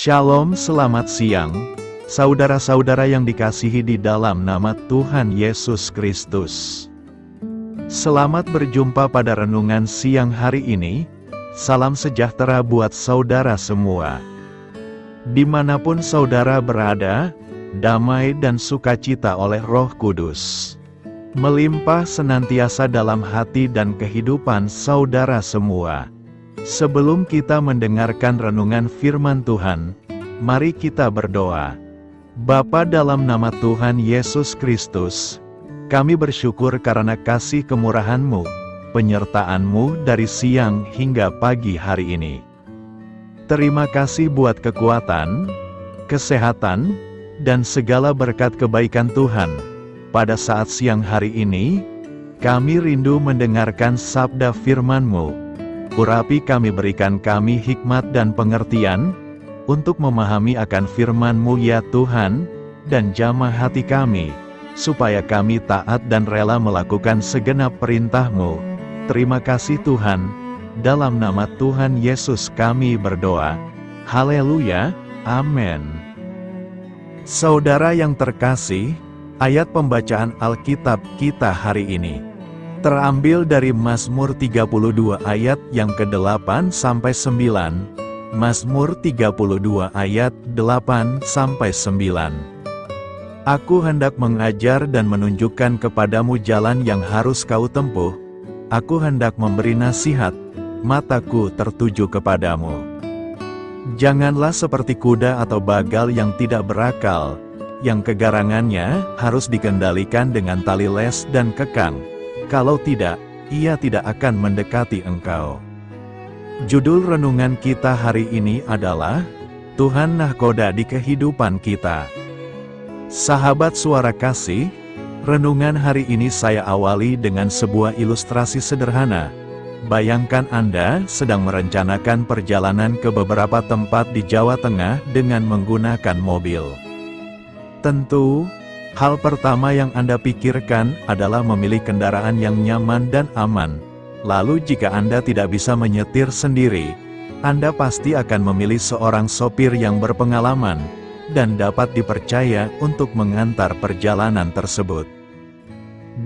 Shalom, selamat siang, saudara-saudara yang dikasihi di dalam nama Tuhan Yesus Kristus. Selamat berjumpa pada renungan siang hari ini. Salam sejahtera buat saudara semua. Dimanapun saudara berada, damai dan sukacita oleh Roh Kudus melimpah senantiasa dalam hati dan kehidupan saudara semua. Sebelum kita mendengarkan renungan firman Tuhan, mari kita berdoa. Bapa, dalam nama Tuhan Yesus Kristus, kami bersyukur karena kasih kemurahan-Mu, penyertaan-Mu dari siang hingga pagi hari ini. Terima kasih buat kekuatan, kesehatan, dan segala berkat kebaikan Tuhan. Pada saat siang hari ini, kami rindu mendengarkan sabda firman-Mu. Urapi kami, berikan kami hikmat dan pengertian, untuk memahami akan firman-Mu ya Tuhan, dan jamah hati kami, supaya kami taat dan rela melakukan segenap perintah-Mu. Terima kasih Tuhan, dalam nama Tuhan Yesus kami berdoa. Haleluya, amin. Saudara yang terkasih, ayat pembacaan Alkitab kita hari ini terambil dari Mazmur 32 ayat yang ke-8 sampai 9. Mazmur 32 ayat 8 sampai 9. Aku hendak mengajar dan menunjukkan kepadamu jalan yang harus kau tempuh. Aku hendak memberi nasihat, mataku tertuju kepadamu. Janganlah seperti kuda atau bagal yang tidak berakal, yang kegarangannya harus dikendalikan dengan tali les dan kekang. Kalau tidak, ia tidak akan mendekati engkau. Judul renungan kita hari ini adalah Tuhan Nahkoda di kehidupan kita. Sahabat suara kasih, renungan hari ini saya awali dengan sebuah ilustrasi sederhana. Bayangkan Anda sedang merencanakan perjalanan ke beberapa tempat di Jawa Tengah dengan menggunakan mobil. Tentu, hal pertama yang Anda pikirkan adalah memilih kendaraan yang nyaman dan aman. Lalu jika Anda tidak bisa menyetir sendiri, Anda pasti akan memilih seorang sopir yang berpengalaman, dan dapat dipercaya untuk mengantar perjalanan tersebut.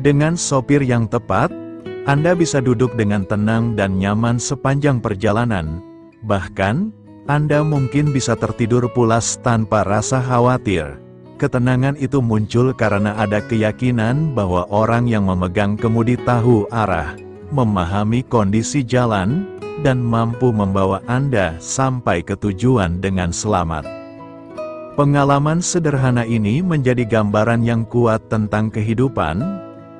Dengan sopir yang tepat, Anda bisa duduk dengan tenang dan nyaman sepanjang perjalanan. Bahkan, Anda mungkin bisa tertidur pulas tanpa rasa khawatir. Ketenangan itu muncul karena ada keyakinan bahwa orang yang memegang kemudi tahu arah, memahami kondisi jalan, dan mampu membawa Anda sampai ke tujuan dengan selamat. Pengalaman sederhana ini menjadi gambaran yang kuat tentang kehidupan.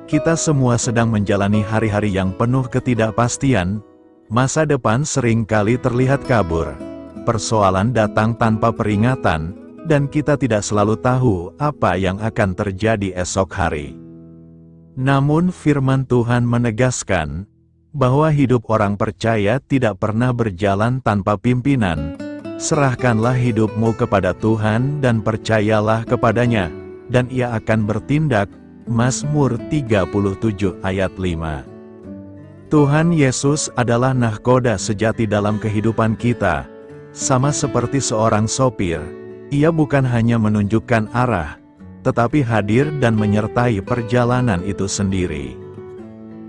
Kita semua sedang menjalani hari-hari yang penuh ketidakpastian. Masa depan seringkali terlihat kabur. Persoalan datang tanpa peringatan, dan kita tidak selalu tahu apa yang akan terjadi esok hari. Namun firman Tuhan menegaskan bahwa hidup orang percaya tidak pernah berjalan tanpa pimpinan. Serahkanlah hidupmu kepada Tuhan dan percayalah kepadanya, dan Ia akan bertindak. Mazmur 37 ayat 5. Tuhan Yesus adalah nahkoda sejati dalam kehidupan kita. Sama seperti seorang sopir, Ia bukan hanya menunjukkan arah, tetapi hadir dan menyertai perjalanan itu sendiri.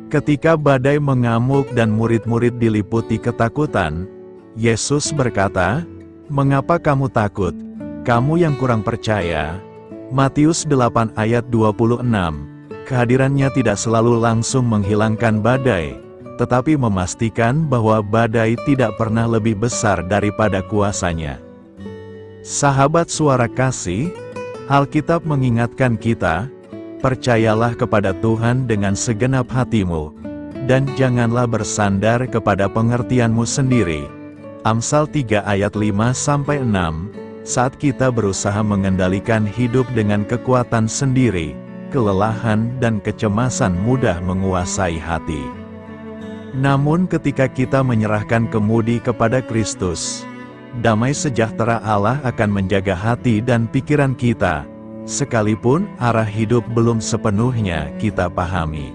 Ketika badai mengamuk dan murid-murid diliputi ketakutan, Yesus berkata, "Mengapa kamu takut, kamu yang kurang percaya?" Matius 8 ayat 26. Kehadirannya tidak selalu langsung menghilangkan badai, tetapi memastikan bahwa badai tidak pernah lebih besar daripada kuasanya. Sahabat suara kasih, Alkitab mengingatkan kita, percayalah kepada Tuhan dengan segenap hatimu, dan janganlah bersandar kepada pengertianmu sendiri. Amsal 3 ayat 5-6. Saat kita berusaha mengendalikan hidup dengan kekuatan sendiri, kelelahan dan kecemasan mudah menguasai hati. Namun ketika kita menyerahkan kemudi kepada Kristus, damai sejahtera Allah akan menjaga hati dan pikiran kita, sekalipun arah hidup belum sepenuhnya kita pahami.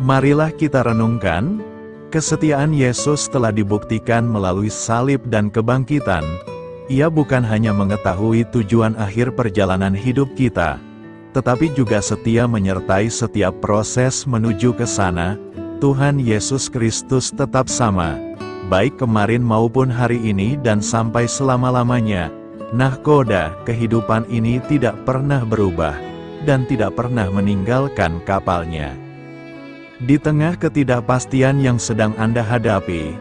Marilah kita renungkan, kesetiaan Yesus telah dibuktikan melalui salib dan kebangkitan, Ia bukan hanya mengetahui tujuan akhir perjalanan hidup kita, tetapi juga setia menyertai setiap proses menuju ke sana. Tuhan Yesus Kristus tetap sama, baik kemarin maupun hari ini dan sampai selama-lamanya. Nahkoda kehidupan ini tidak pernah berubah, dan tidak pernah meninggalkan kapalnya. Di tengah ketidakpastian yang sedang Anda hadapi,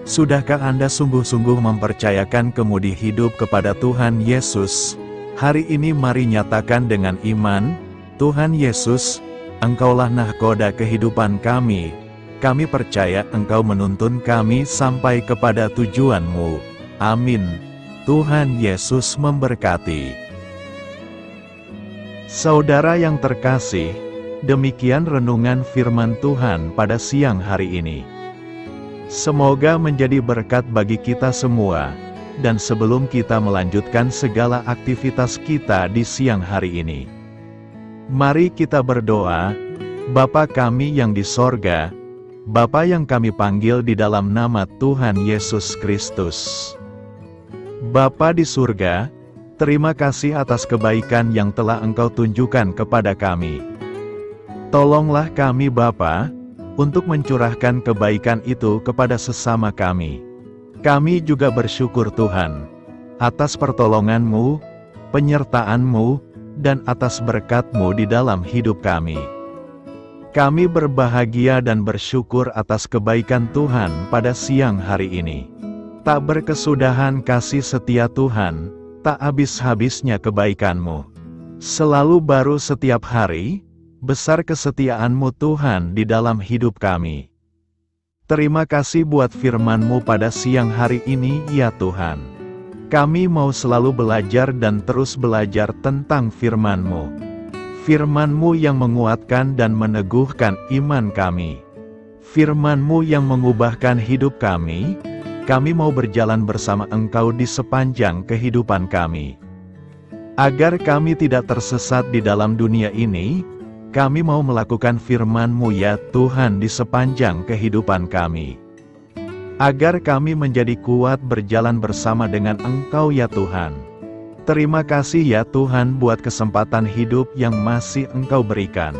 sudahkah Anda sungguh-sungguh mempercayakan kemudi hidup kepada Tuhan Yesus? Hari ini mari nyatakan dengan iman, Tuhan Yesus, Engkaulah nahkoda kehidupan kami. Kami percaya Engkau menuntun kami sampai kepada tujuan-Mu. Amin. Tuhan Yesus memberkati. Saudara yang terkasih, demikian renungan firman Tuhan pada siang hari ini. Semoga menjadi berkat bagi kita semua, dan sebelum kita melanjutkan segala aktivitas kita di siang hari ini, mari kita berdoa. Bapa kami yang di sorga, Bapa yang kami panggil di dalam nama Tuhan Yesus Kristus. Bapa di surga, terima kasih atas kebaikan yang telah Engkau tunjukkan kepada kami. Tolonglah kami Bapa, untuk mencurahkan kebaikan itu kepada sesama kami. Kami juga bersyukur Tuhan, atas pertolongan-Mu, penyertaan-Mu, dan atas berkat-Mu di dalam hidup kami. Kami berbahagia dan bersyukur atas kebaikan Tuhan pada siang hari ini. Tak berkesudahan kasih setia Tuhan, tak habis-habisnya kebaikan-Mu. Selalu baru setiap hari, besar kesetiaan-Mu Tuhan di dalam hidup kami. Terima kasih buat firman-Mu pada siang hari ini ya Tuhan. Kami mau selalu belajar dan terus belajar tentang firman-Mu. Firman-Mu yang menguatkan dan meneguhkan iman kami. Firman-Mu yang mengubahkan hidup kami. Kami mau berjalan bersama Engkau di sepanjang kehidupan kami. Agar kami tidak tersesat di dalam dunia ini, kami mau melakukan firman-Mu ya Tuhan di sepanjang kehidupan kami. Agar kami menjadi kuat berjalan bersama dengan Engkau ya Tuhan. Terima kasih ya Tuhan buat kesempatan hidup yang masih Engkau berikan.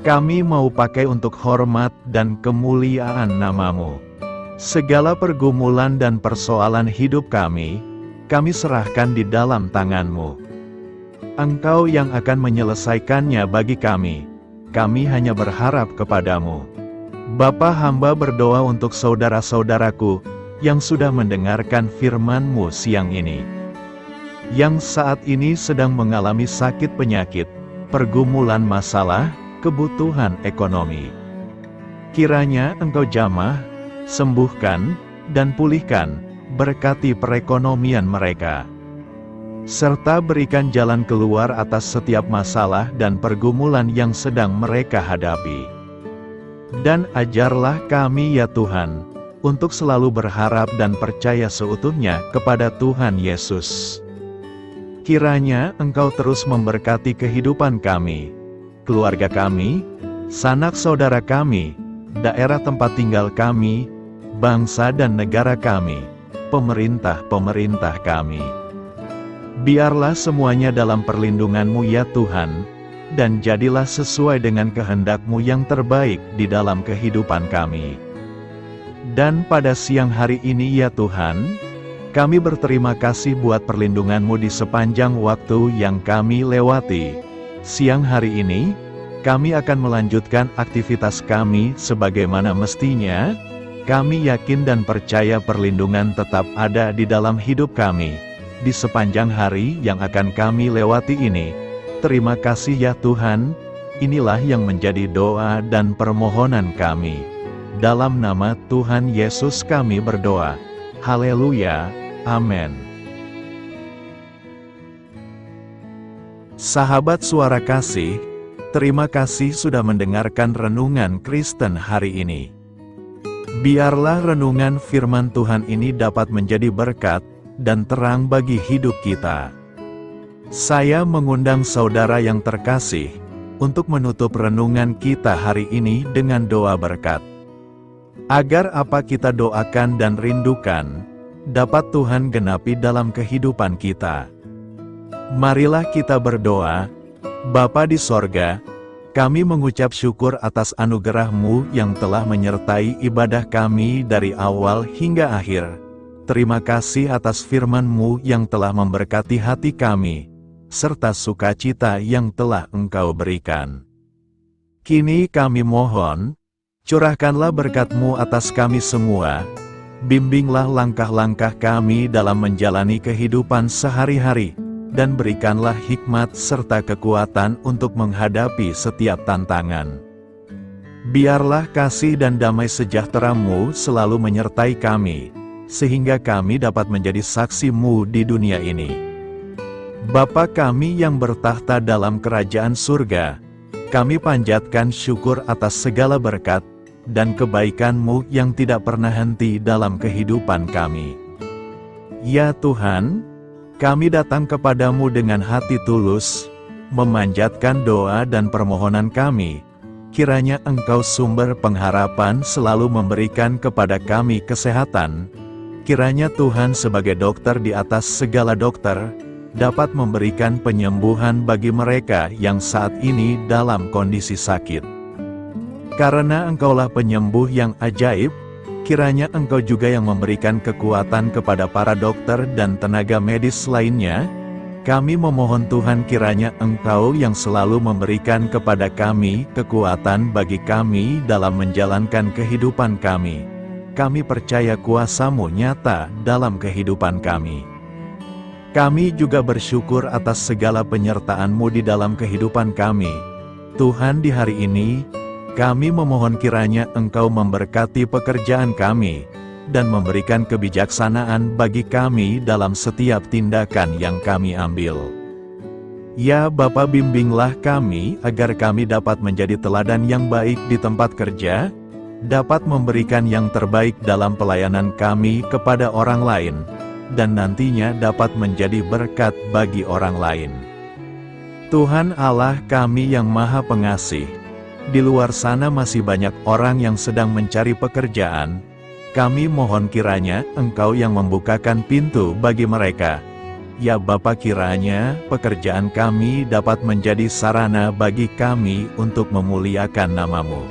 Kami mau pakai untuk hormat dan kemuliaan nama-Mu. Segala pergumulan dan persoalan hidup kami serahkan di dalam tangan-Mu. Engkau yang akan menyelesaikannya bagi kami. Kami hanya berharap kepada-Mu. Bapa, hamba berdoa untuk saudara-saudaraku yang sudah mendengarkan firman-Mu siang ini, yang saat ini sedang mengalami sakit penyakit, pergumulan masalah, kebutuhan ekonomi. Kiranya Engkau jamah, sembuhkan, dan pulihkan, berkati perekonomian mereka. Serta berikan jalan keluar atas setiap masalah dan pergumulan yang sedang mereka hadapi. Dan ajarlah kami ya Tuhan, untuk selalu berharap dan percaya seutuhnya kepada Tuhan Yesus. Kiranya Engkau terus memberkati kehidupan kami, keluarga kami, sanak saudara kami, daerah tempat tinggal kami, bangsa dan negara kami, pemerintah-pemerintah kami. Biarlah semuanya dalam perlindungan-Mu ya Tuhan, dan jadilah sesuai dengan kehendak-Mu yang terbaik di dalam kehidupan kami. Dan pada siang hari ini ya Tuhan, kami berterima kasih buat perlindungan-Mu di sepanjang waktu yang kami lewati. Siang hari ini, kami akan melanjutkan aktivitas kami sebagaimana mestinya. Kami yakin dan percaya perlindungan tetap ada di dalam hidup kami di sepanjang hari yang akan kami lewati ini. Terima kasih ya Tuhan, inilah yang menjadi doa dan permohonan kami. Dalam nama Tuhan Yesus kami berdoa. Haleluya, amin. Sahabat Suara Kasih, terima kasih sudah mendengarkan renungan Kristen hari ini. Biarlah renungan firman Tuhan ini dapat menjadi berkat dan terang bagi hidup kita. Saya mengundang saudara yang terkasih untuk menutup renungan kita hari ini dengan doa berkat. Agar apa kita doakan dan rindukan dapat Tuhan genapi dalam kehidupan kita. Marilah kita berdoa. Bapa di sorga, kami mengucap syukur atas anugerah-Mu yang telah menyertai ibadah kami dari awal hingga akhir. Terima kasih atas firman-Mu yang telah memberkati hati kami, serta sukacita yang telah Engkau berikan. Kini kami mohon, curahkanlah berkat-Mu atas kami semua, bimbinglah langkah-langkah kami dalam menjalani kehidupan sehari-hari, dan berikanlah hikmat serta kekuatan untuk menghadapi setiap tantangan. Biarlah kasih dan damai sejahtera-Mu selalu menyertai kami, sehingga kami dapat menjadi saksi-Mu di dunia ini. Bapa kami yang bertahta dalam kerajaan surga, kami panjatkan syukur atas segala berkat dan kebaikan-Mu yang tidak pernah henti dalam kehidupan kami. Ya Tuhan, kami datang kepadamu dengan hati tulus, memanjatkan doa dan permohonan kami. Kiranya Engkau sumber pengharapan selalu memberikan kepada kami kesehatan. Kiranya Tuhan sebagai dokter di atas segala dokter, dapat memberikan penyembuhan bagi mereka yang saat ini dalam kondisi sakit. Karena Engkaulah penyembuh yang ajaib, kiranya Engkau juga yang memberikan kekuatan kepada para dokter dan tenaga medis lainnya. Kami memohon Tuhan kiranya Engkau yang selalu memberikan kepada kami kekuatan bagi kami dalam menjalankan kehidupan kami. Kami percaya kuasa-Mu nyata dalam kehidupan kami. Kami juga bersyukur atas segala penyertaan-Mu di dalam kehidupan kami. Tuhan, di hari ini, kami memohon kiranya Engkau memberkati pekerjaan kami, dan memberikan kebijaksanaan bagi kami dalam setiap tindakan yang kami ambil. Ya Bapa, bimbinglah kami agar kami dapat menjadi teladan yang baik di tempat kerja, dapat memberikan yang terbaik dalam pelayanan kami kepada orang lain, dan nantinya dapat menjadi berkat bagi orang lain. Tuhan Allah kami yang Maha Pengasih, di luar sana masih banyak orang yang sedang mencari pekerjaan. Kami mohon kiranya Engkau yang membukakan pintu bagi mereka. Ya Bapa, kiranya pekerjaan kami dapat menjadi sarana bagi kami untuk memuliakan nama-Mu.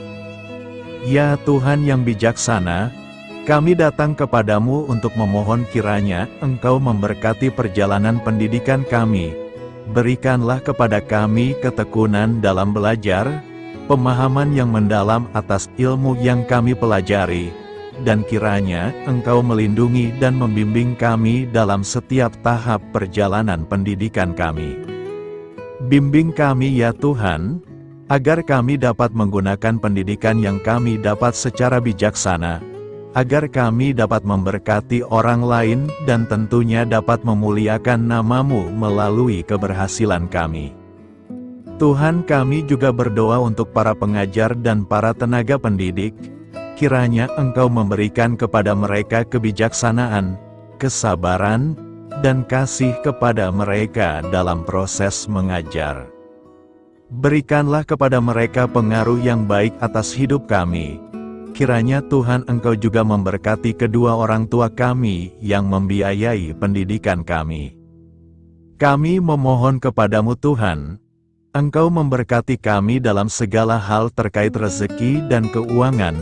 Ya Tuhan yang bijaksana, kami datang kepadamu untuk memohon kiranya Engkau memberkati perjalanan pendidikan kami. Berikanlah kepada kami ketekunan dalam belajar, pemahaman yang mendalam atas ilmu yang kami pelajari, dan kiranya Engkau melindungi dan membimbing kami dalam setiap tahap perjalanan pendidikan kami. Bimbing kami ya Tuhan, agar kami dapat menggunakan pendidikan yang kami dapat secara bijaksana, agar kami dapat memberkati orang lain dan tentunya dapat memuliakan nama-Mu melalui keberhasilan kami. Tuhan, kami juga berdoa untuk para pengajar dan para tenaga pendidik, kiranya Engkau memberikan kepada mereka kebijaksanaan, kesabaran, dan kasih kepada mereka dalam proses mengajar. Berikanlah kepada mereka pengaruh yang baik atas hidup kami. Kiranya Tuhan Engkau juga memberkati kedua orang tua kami yang membiayai pendidikan kami. Kami memohon kepadamu Tuhan, Engkau memberkati kami dalam segala hal terkait rezeki dan keuangan.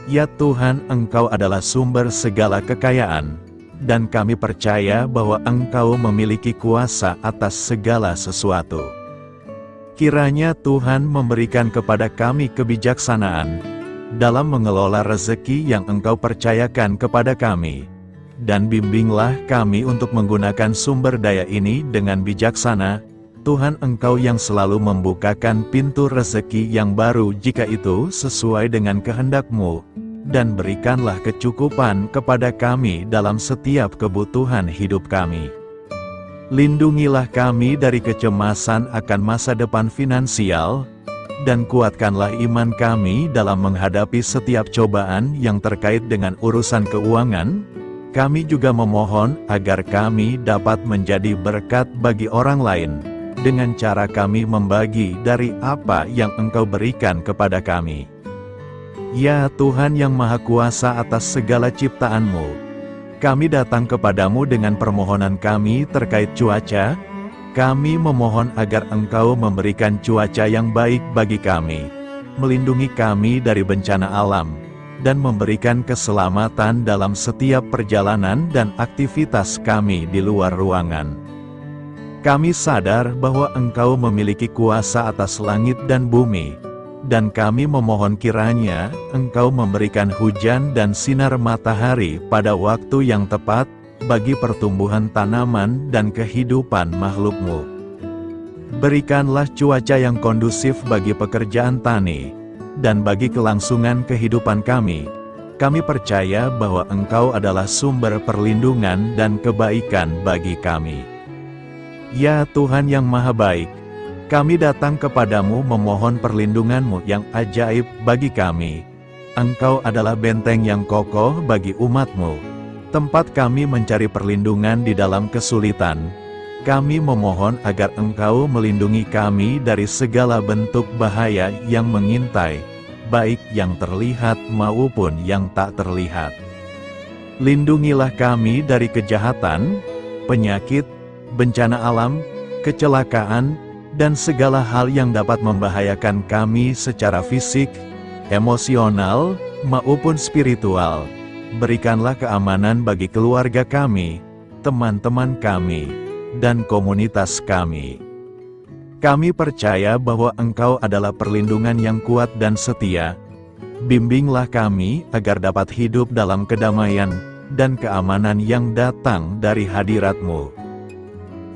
Ya Tuhan, Engkau adalah sumber segala kekayaan, dan kami percaya bahwa Engkau memiliki kuasa atas segala sesuatu. Kiranya Tuhan memberikan kepada kami kebijaksanaan dalam mengelola rezeki yang Engkau percayakan kepada kami, dan bimbinglah kami untuk menggunakan sumber daya ini dengan bijaksana. Tuhan, Engkau yang selalu membukakan pintu rezeki yang baru jika itu sesuai dengan kehendak-Mu, dan berikanlah kecukupan kepada kami dalam setiap kebutuhan hidup kami. Lindungilah kami dari kecemasan akan masa depan finansial, dan kuatkanlah iman kami dalam menghadapi setiap cobaan yang terkait dengan urusan keuangan. Kami juga memohon agar kami dapat menjadi berkat bagi orang lain, dengan cara kami membagi dari apa yang Engkau berikan kepada kami. Ya Tuhan yang Maha Kuasa atas segala ciptaan-Mu, Kami datang kepadamu dengan permohonan kami terkait cuaca. Kami memohon agar Engkau memberikan cuaca yang baik bagi kami, melindungi kami dari bencana alam, dan memberikan keselamatan dalam setiap perjalanan dan aktivitas kami di luar ruangan. Kami sadar bahwa Engkau memiliki kuasa atas langit dan bumi, dan kami memohon kiranya Engkau memberikan hujan dan sinar matahari pada waktu yang tepat bagi pertumbuhan tanaman dan kehidupan makhluk-Mu. Berikanlah cuaca yang kondusif bagi pekerjaan tani, dan bagi kelangsungan kehidupan kami. Kami percaya bahwa Engkau adalah sumber perlindungan dan kebaikan bagi kami. Ya Tuhan yang Maha Baik, kami datang kepadamu memohon perlindungan-Mu yang ajaib bagi kami. Engkau adalah benteng yang kokoh bagi umat-Mu, tempat kami mencari perlindungan di dalam kesulitan. Kami memohon agar Engkau melindungi kami dari segala bentuk bahaya yang mengintai, baik yang terlihat maupun yang tak terlihat. Lindungilah kami dari kejahatan, penyakit, bencana alam, kecelakaan, dan segala hal yang dapat membahayakan kami secara fisik, emosional, maupun spiritual. Berikanlah keamanan bagi keluarga kami, teman-teman kami, dan komunitas kami. Kami percaya bahwa Engkau adalah perlindungan yang kuat dan setia. Bimbinglah kami agar dapat hidup dalam kedamaian dan keamanan yang datang dari hadirat-Mu.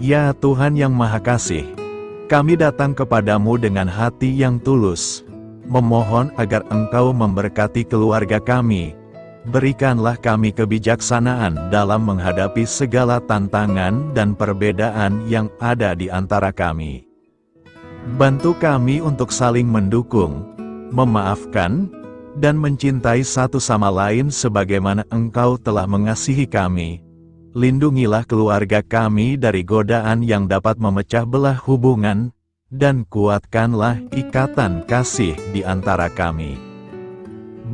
Ya Tuhan yang Maha Kasih, kami datang kepadamu dengan hati yang tulus, memohon agar Engkau memberkati keluarga kami. Berikanlah kami kebijaksanaan dalam menghadapi segala tantangan dan perbedaan yang ada di antara kami. Bantu kami untuk saling mendukung, memaafkan, dan mencintai satu sama lain sebagaimana Engkau telah mengasihi kami. Lindungilah keluarga kami dari godaan yang dapat memecah belah hubungan, dan kuatkanlah ikatan kasih di antara kami.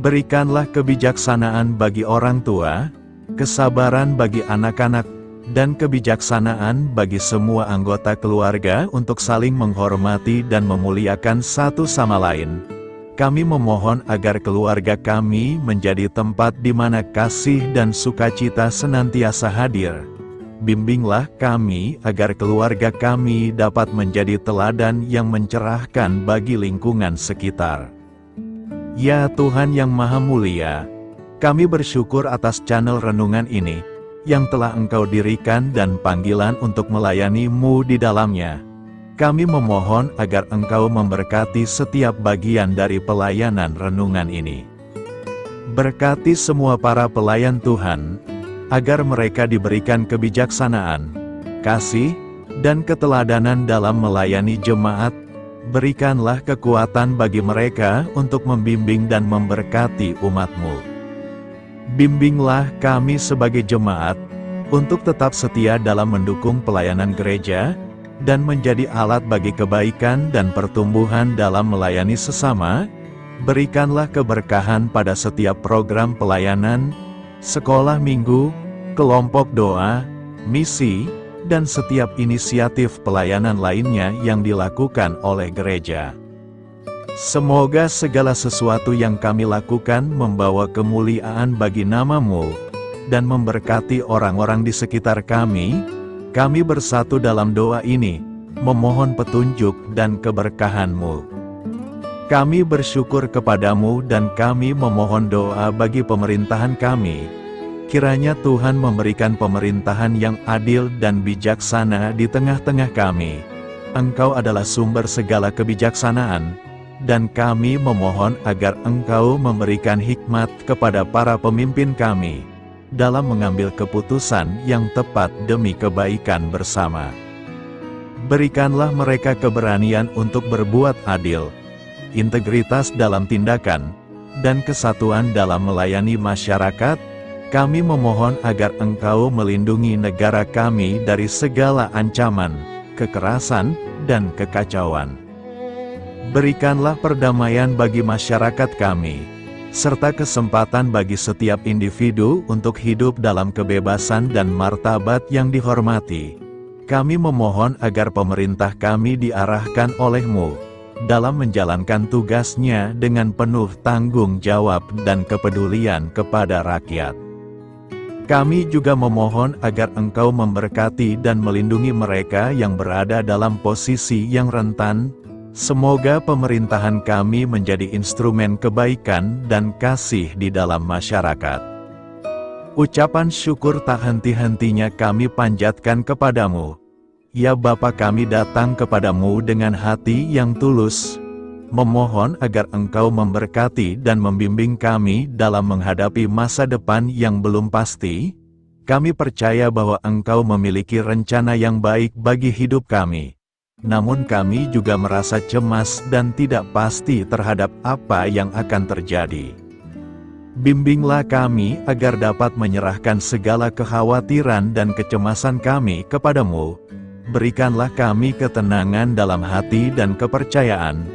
Berikanlah kebijaksanaan bagi orang tua, kesabaran bagi anak-anak, dan kebijaksanaan bagi semua anggota keluarga untuk saling menghormati dan memuliakan satu sama lain. Kami memohon agar keluarga kami menjadi tempat di mana kasih dan sukacita senantiasa hadir. Bimbinglah kami agar keluarga kami dapat menjadi teladan yang mencerahkan bagi lingkungan sekitar. Ya Tuhan yang Maha Mulia, kami bersyukur atas channel renungan ini, yang telah Engkau dirikan dan panggilan untuk melayani-Mu di dalamnya. Kami memohon agar Engkau memberkati setiap bagian dari pelayanan renungan ini. Berkati semua para pelayan Tuhan, agar mereka diberikan kebijaksanaan, kasih, dan keteladanan dalam melayani jemaat. Berikanlah kekuatan bagi mereka untuk membimbing dan memberkati umat-Mu. Bimbinglah kami sebagai jemaat, untuk tetap setia dalam mendukung pelayanan gereja, dan menjadi alat bagi kebaikan dan pertumbuhan dalam melayani sesama. Berikanlah keberkahan pada setiap program pelayanan, sekolah minggu, kelompok doa, misi, dan setiap inisiatif pelayanan lainnya yang dilakukan oleh gereja. Semoga segala sesuatu yang kami lakukan membawa kemuliaan bagi nama-Mu, dan memberkati orang-orang di sekitar kami. Kami bersatu dalam doa ini, memohon petunjuk dan keberkahan-Mu. Kami bersyukur kepadamu dan kami memohon doa bagi pemerintahan kami. Kiranya Tuhan memberikan pemerintahan yang adil dan bijaksana di tengah-tengah kami. Engkau adalah sumber segala kebijaksanaan, dan kami memohon agar Engkau memberikan hikmat kepada para pemimpin kami, dalam mengambil keputusan yang tepat demi kebaikan bersama. Berikanlah mereka keberanian untuk berbuat adil, integritas dalam tindakan, dan kesatuan dalam melayani masyarakat. Kami memohon agar Engkau melindungi negara kami dari segala ancaman, kekerasan, dan kekacauan. Berikanlah perdamaian bagi masyarakat kami, serta kesempatan bagi setiap individu untuk hidup dalam kebebasan dan martabat yang dihormati. Kami memohon agar pemerintah kami diarahkan oleh-Mu dalam menjalankan tugasnya dengan penuh tanggung jawab dan kepedulian kepada rakyat. Kami juga memohon agar Engkau memberkati dan melindungi mereka yang berada dalam posisi yang rentan. Semoga pemerintahan kami menjadi instrumen kebaikan dan kasih di dalam masyarakat. Ucapan syukur tak henti-hentinya kami panjatkan kepadamu. Ya Bapa, kami datang kepadamu dengan hati yang tulus, memohon agar Engkau memberkati dan membimbing kami dalam menghadapi masa depan yang belum pasti. Kami percaya bahwa Engkau memiliki rencana yang baik bagi hidup kami. Namun kami juga merasa cemas dan tidak pasti terhadap apa yang akan terjadi. Bimbinglah kami agar dapat menyerahkan segala kekhawatiran dan kecemasan kami kepadamu. Berikanlah kami ketenangan dalam hati dan kepercayaan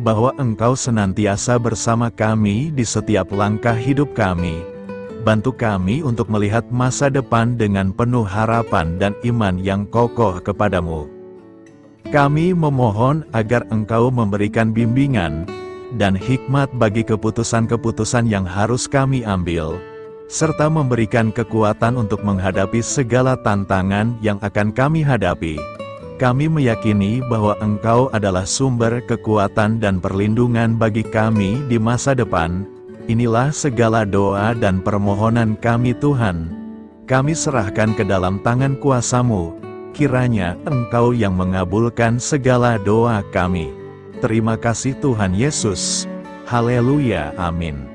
bahwa Engkau senantiasa bersama kami di setiap langkah hidup kami. Bantu kami untuk melihat masa depan dengan penuh harapan dan iman yang kokoh kepadamu. Kami memohon agar Engkau memberikan bimbingan dan hikmat bagi keputusan-keputusan yang harus kami ambil, serta memberikan kekuatan untuk menghadapi segala tantangan yang akan kami hadapi. Kami meyakini bahwa Engkau adalah sumber kekuatan dan perlindungan bagi kami di masa depan. Inilah segala doa dan permohonan kami Tuhan. Kami serahkan ke dalam tangan kuasa-Mu. Kiranya Engkau yang mengabulkan segala doa kami. Terima kasih Tuhan Yesus. Haleluya, amin.